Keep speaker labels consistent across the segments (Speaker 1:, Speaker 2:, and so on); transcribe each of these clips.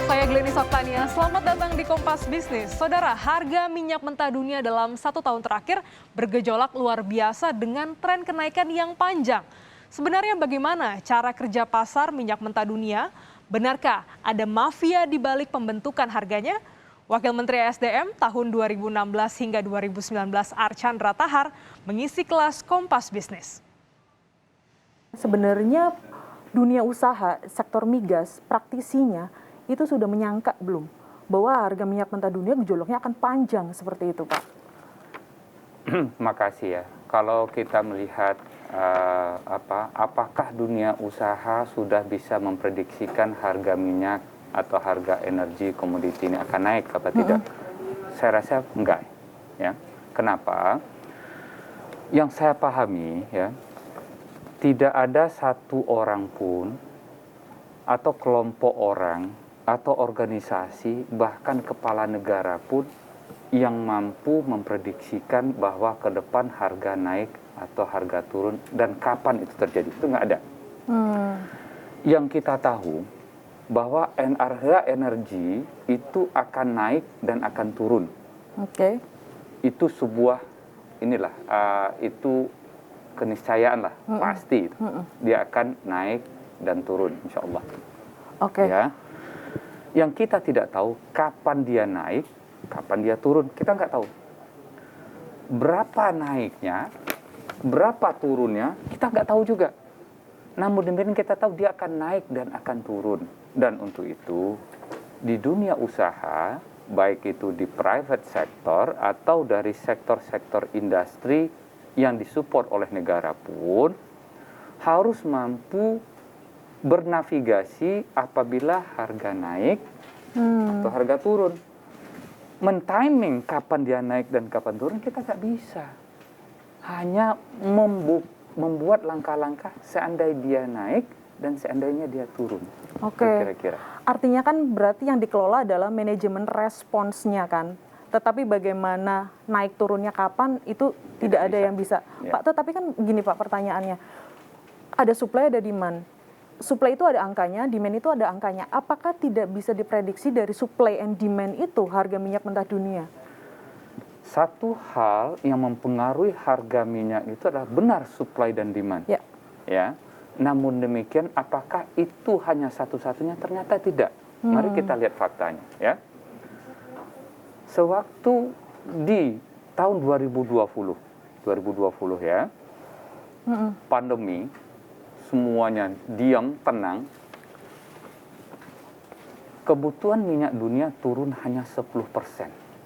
Speaker 1: Saya Glenny Saktania, selamat datang di Kompas Bisnis. Saudara, harga minyak mentah dunia dalam 1 tahun terakhir bergejolak luar biasa dengan tren kenaikan yang panjang. Sebenarnya bagaimana cara kerja pasar minyak mentah dunia? Benarkah ada mafia di balik pembentukan harganya? Wakil Menteri SDM tahun 2016 hingga 2019 Archandra Tahar mengisi kelas Kompas Bisnis.
Speaker 2: Sebenarnya dunia usaha, sektor migas, praktisinya itu sudah menyangka belum bahwa harga minyak mentah dunia gejolaknya akan panjang seperti itu, Pak?
Speaker 3: Makasih ya. Kalau kita melihat apakah dunia usaha sudah bisa memprediksikan harga minyak atau harga energi komoditi ini akan naik apa tidak? Saya rasa enggak. Ya. Kenapa? Yang saya pahami ya, tidak ada satu orang pun atau kelompok orang atau organisasi bahkan kepala negara pun yang mampu memprediksikan bahwa ke depan harga naik atau harga turun dan kapan itu terjadi. Itu nggak ada. Yang kita tahu bahwa harga energi itu akan naik dan akan turun.
Speaker 2: Oke.
Speaker 3: Itu sebuah itu keniscayaan lah, pasti itu. Dia akan naik dan turun, insya Allah.
Speaker 2: Oke.
Speaker 3: Ya. Yang kita tidak tahu kapan dia naik, kapan dia turun, kita nggak tahu. Berapa naiknya, berapa turunnya, kita nggak tahu juga. Namun demikian kita tahu dia akan naik dan akan turun. Dan untuk itu, di dunia usaha, baik itu di private sector atau dari sektor-sektor industri yang disupport oleh negara pun, harus mampu bernavigasi apabila harga naik atau harga turun. Men-timing kapan dia naik dan kapan turun kita nggak bisa. Hanya membuat langkah-langkah seandainya dia naik dan seandainya dia turun.
Speaker 2: Oke.
Speaker 3: Kira-kira.
Speaker 2: Artinya kan berarti yang dikelola adalah manajemen responsnya kan. Tetapi bagaimana naik turunnya kapan itu tidak ada yang bisa.
Speaker 3: Ya.
Speaker 2: Pak, tetapi kan gini Pak pertanyaannya. Ada supply, ada demand. Supply itu ada angkanya, demand itu ada angkanya. Apakah tidak bisa diprediksi dari supply and demand itu harga minyak mentah dunia?
Speaker 3: Satu hal yang mempengaruhi harga minyak itu adalah benar supply dan demand.
Speaker 2: Ya.
Speaker 3: Ya. Namun demikian, apakah itu hanya satu-satunya? Ternyata tidak. Mari kita lihat faktanya. Ya. Sewaktu di tahun 2020 ya, pandemi, semuanya diam, tenang, kebutuhan minyak dunia turun hanya 10%.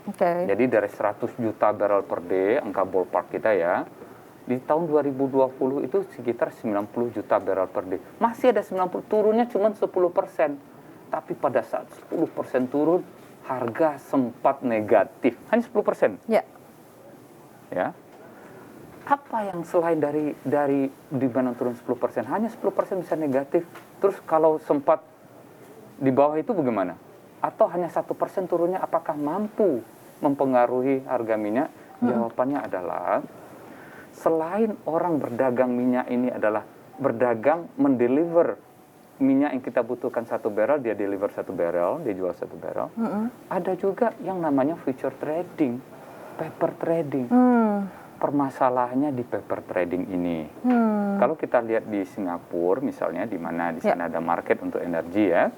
Speaker 2: Oke.
Speaker 3: Jadi dari 100 juta barrel per day, angka ballpark kita ya, di tahun 2020 itu sekitar 90 juta barrel per day. Masih ada 90, turunnya cuma 10%. Tapi pada saat 10% turun, harga sempat negatif. Hanya 10%.
Speaker 2: Ya.
Speaker 3: Ya. Apa yang selain dari demand yang turun 10%, hanya 10% bisa negatif. Terus kalau sempat di bawah itu bagaimana? Atau hanya 1% turunnya apakah mampu mempengaruhi harga minyak? Jawabannya adalah selain orang berdagang minyak ini adalah berdagang mendeliver minyak yang kita butuhkan 1 barrel, dia deliver 1 barrel, dia jual 1 barrel. Ada juga yang namanya future trading, paper trading. Permasalahannya di paper trading ini. Kalau kita lihat di Singapura misalnya, di mana di sana ada market untuk energi ya,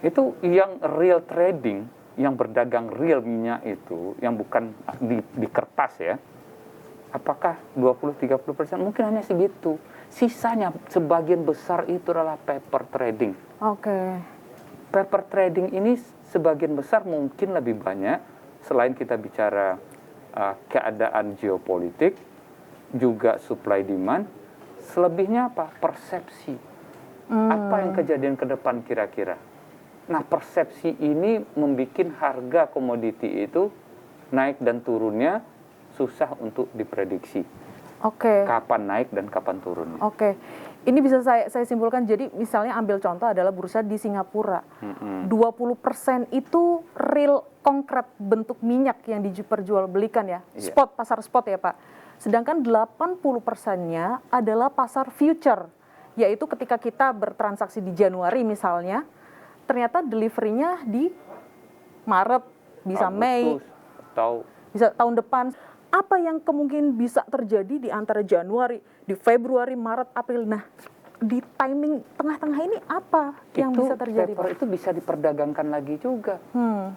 Speaker 3: itu yang real trading, yang berdagang real minyak itu, yang bukan di kertas ya, apakah 20-30%? Mungkin hanya segitu. Sisanya sebagian besar itu adalah paper trading.
Speaker 2: Oke.
Speaker 3: Paper trading ini sebagian besar mungkin lebih banyak, selain kita bicara keadaan geopolitik, juga supply demand, selebihnya apa? Persepsi. Apa yang kejadian ke depan kira-kira? Nah, persepsi ini membuat harga komoditi itu naik dan turunnya susah untuk diprediksi.
Speaker 2: Oke.
Speaker 3: Kapan naik dan kapan turunnya.
Speaker 2: Oke. Ini bisa saya simpulkan, jadi misalnya ambil contoh adalah bursa di Singapura. 20% itu real konkret bentuk minyak yang diperjualbelikan ya, spot, pasar spot ya Pak. Sedangkan 80%-nya adalah pasar future, yaitu ketika kita bertransaksi di Januari misalnya, ternyata delivery-nya di Maret, bisa Mei,
Speaker 3: Agustus, atau
Speaker 2: bisa tahun depan. Apa yang kemungkinan bisa terjadi di antara Januari, di Februari, Maret, April? Nah, di timing tengah-tengah ini apa yang
Speaker 3: itu
Speaker 2: bisa terjadi,
Speaker 3: paper
Speaker 2: Pak?
Speaker 3: itu bisa diperdagangkan lagi juga.
Speaker 2: Hmm.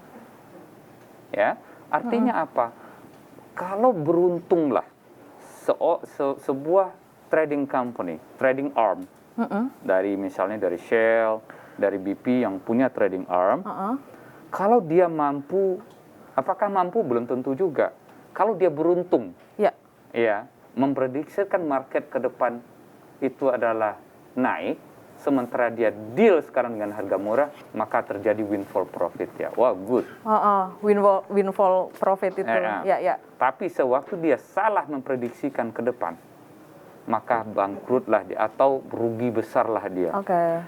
Speaker 3: Ya, artinya apa? Kalau beruntunglah sebuah trading company, trading arm, dari misalnya dari Shell, dari BP yang punya trading arm, kalau dia mampu, apakah mampu belum tentu juga. Kalau dia beruntung, ya, memprediksikan market ke depan itu adalah naik, sementara dia deal sekarang dengan harga murah, maka terjadi windfall profit ya. Wah, good.
Speaker 2: Windfall profit itu. Ya.
Speaker 3: Tapi sewaktu dia salah memprediksikan ke depan, maka bangkrutlah dia atau rugi besarlah dia.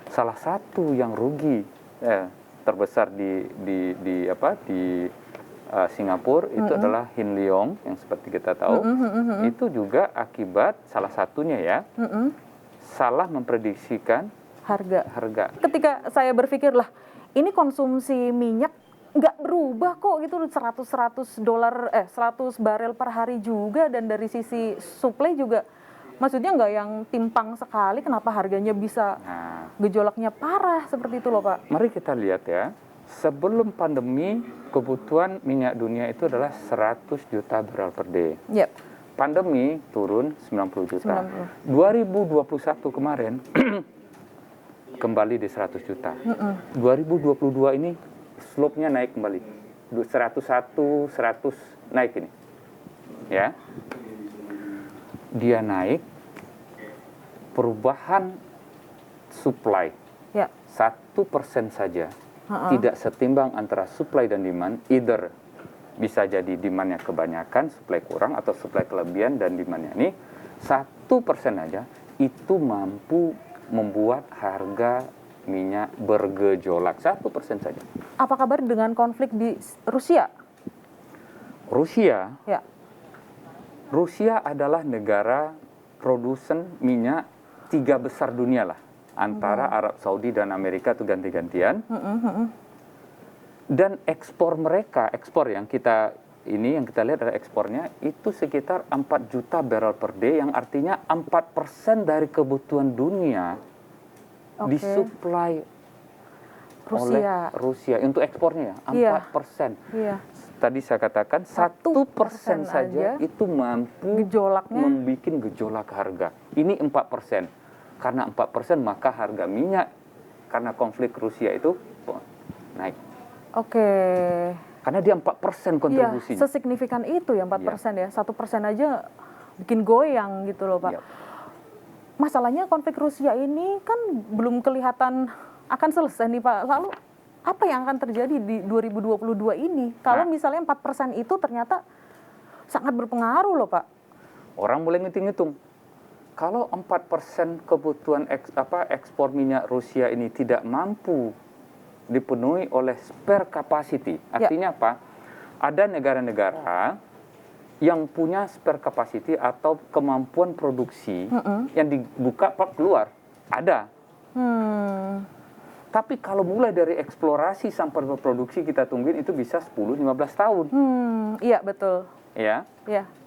Speaker 3: Salah satu yang rugi terbesar di Singapura itu adalah Hin Leong yang seperti kita tahu. Itu juga akibat salah satunya ya. Salah memprediksikan harga.
Speaker 2: Ketika saya berpikir lah, ini konsumsi minyak nggak berubah kok gitu, 100 barel per hari juga, dan dari sisi supply juga maksudnya nggak yang timpang sekali, kenapa harganya bisa gejolaknya parah seperti itu loh, Pak?
Speaker 3: Mari kita lihat ya. Sebelum pandemi, kebutuhan minyak dunia itu adalah 100 juta barel per day. Pandemi turun 90 juta. 2021 kemarin kembali di 100 juta. 2022 ini slope-nya naik kembali. 101, 100 naik ini. Ya. Dia naik, perubahan supply 1% saja tidak setimbang antara supply dan demand. Either bisa jadi demandnya kebanyakan, supply kurang, atau supply kelebihan dan demandnya ini 1% aja itu mampu membuat harga minyak bergejolak. 1% saja.
Speaker 2: Apa kabar dengan konflik di Rusia?
Speaker 3: Rusia adalah negara produsen minyak 3 besar dunia lah. Antara Arab Saudi dan Amerika itu ganti-gantian. Dan ekspor yang kita lihat adalah ekspornya itu sekitar 4 juta barrel per day, yang artinya 4% dari kebutuhan dunia disuplai oleh Rusia untuk ekspornya ya, 4%. Tadi saya katakan 1% saja itu mampu membuat gejolak harga. Ini 4%. Karena 4% maka harga minyak karena konflik Rusia itu naik. Karena dia 4% kontribusinya.
Speaker 2: Sesignifikan itu ya 4% ya. 1% aja bikin goyang gitu loh, Pak. Masalahnya konflik Rusia ini kan belum kelihatan akan selesai nih, Pak. Lalu apa yang akan terjadi di 2022 ini? Kalau misalnya 4% itu ternyata sangat berpengaruh loh, Pak.
Speaker 3: Orang mulai ngitung-ngitung. Kalau 4% kebutuhan ekspor minyak Rusia ini tidak mampu dipenuhi oleh spare capacity, artinya apa? Ada negara-negara yang punya spare capacity atau kemampuan produksi yang dibuka keluar, ada. Tapi kalau mulai dari eksplorasi sampai produksi kita tungguin itu bisa 10-15 tahun.
Speaker 2: Iya, betul.
Speaker 3: Ya.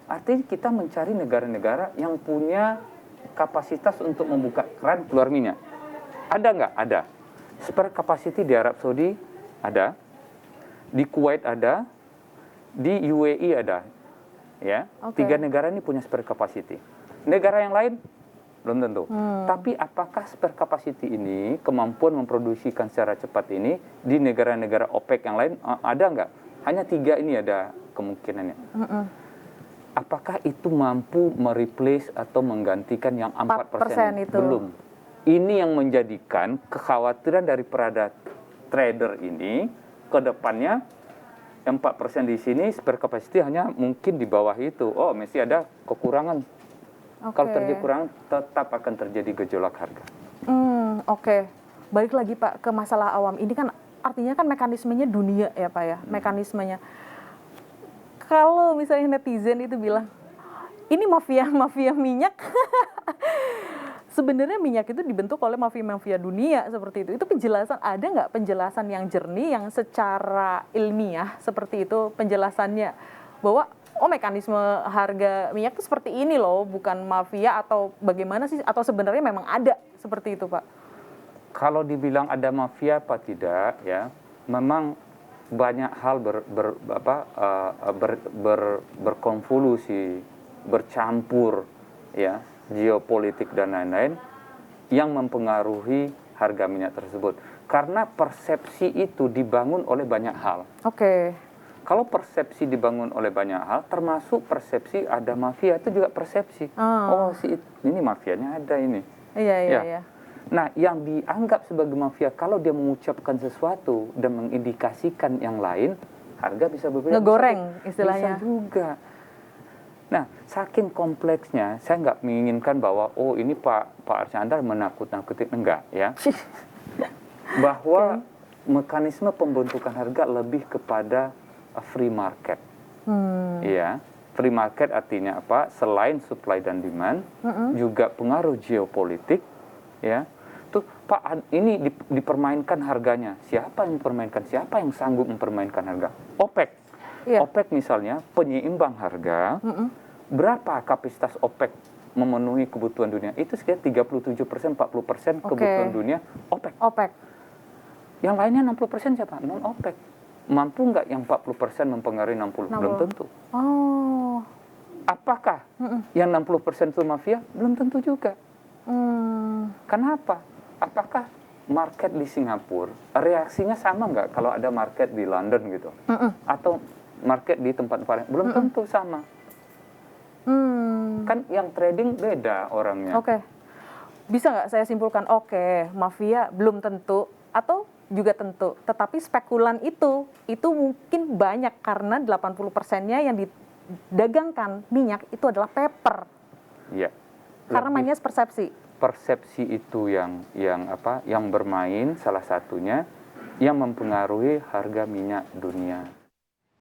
Speaker 3: Artinya kita mencari negara-negara yang punya kapasitas untuk membuka keran keluar minyak. Ada nggak? Ada. Spare capacity di Arab Saudi ada, di Kuwait ada, di UAE ada. Ya, 3 negara ini punya spare capacity. Negara yang lain belum tentu. Tapi apakah spare capacity ini, kemampuan memproduksikan secara cepat ini di negara-negara OPEC yang lain ada nggak? Hanya 3 ini ada kemungkinannya. Apakah itu mampu mereplace atau menggantikan yang 4%
Speaker 2: itu?
Speaker 3: Belum. Ini yang menjadikan kekhawatiran dari para trader ini ke depannya 4% di sini spare capacity hanya mungkin di bawah itu. Oh, mesti ada kekurangan. Kalau terjadi kekurangan tetap akan terjadi gejolak harga.
Speaker 2: Balik lagi Pak ke masalah awam. Ini kan artinya kan mekanismenya dunia ya Pak ya, mekanismenya. Kalau misalnya netizen itu bilang, ini mafia minyak, sebenarnya minyak itu dibentuk oleh mafia-mafia dunia seperti itu. Itu penjelasan, ada nggak penjelasan yang jernih yang secara ilmiah seperti itu penjelasannya bahwa mekanisme harga minyak itu seperti ini loh, bukan mafia atau bagaimana sih, atau sebenarnya memang ada seperti itu, Pak?
Speaker 3: Kalau dibilang ada mafia apa tidak, ya, memang banyak hal berkonvolusi, bercampur, ya, geopolitik dan lain-lain yang mempengaruhi harga minyak tersebut. Karena persepsi itu dibangun oleh banyak hal.
Speaker 2: Oke.
Speaker 3: Kalau persepsi dibangun oleh banyak hal, termasuk persepsi ada mafia, itu juga persepsi. Oh, ini mafianya ada ini.
Speaker 2: Iya, iya,
Speaker 3: Ya.
Speaker 2: iya.
Speaker 3: Nah, yang dianggap sebagai mafia, kalau dia mengucapkan sesuatu dan mengindikasikan yang lain, harga bisa berbeda.
Speaker 2: Ngegoreng istilahnya.
Speaker 3: Bisa juga. Nah, saking kompleksnya, saya nggak menginginkan bahwa, oh ini Pak Archandra menakut-nakuti, enggak, ya. Bahwa mekanisme pembentukan harga lebih kepada free market. Ya, free market artinya apa? Selain supply dan demand, juga pengaruh geopolitik, ya. Tuh, Pak, ini dipermainkan harganya. Siapa yang mempermainkan? Siapa yang sanggup mempermainkan harga? OPEC.
Speaker 2: Iya.
Speaker 3: OPEC misalnya penyeimbang harga. Berapa kapasitas OPEC memenuhi kebutuhan dunia? Itu sekitar 37%, 40% kebutuhan dunia OPEC.
Speaker 2: OPEC.
Speaker 3: Yang lainnya 60% siapa? Non OPEC. Mampu nggak yang 40% mempengaruhi 60? Belum tentu.
Speaker 2: Oh.
Speaker 3: Apakah yang 60% itu mafia? Belum tentu juga. Kenapa? Apakah market di Singapura reaksinya sama nggak kalau ada market di London gitu? Atau market di tempat lain? Belum tentu sama. Kan yang trading beda orangnya.
Speaker 2: Oke. Bisa nggak saya simpulkan, mafia belum tentu atau juga tentu, tetapi spekulan itu mungkin banyak karena 80%-nya yang didagangkan minyak itu adalah paper.
Speaker 3: Iya.
Speaker 2: Karena mainnya persepsi.
Speaker 3: Persepsi itu yang bermain, salah satunya yang mempengaruhi harga minyak dunia.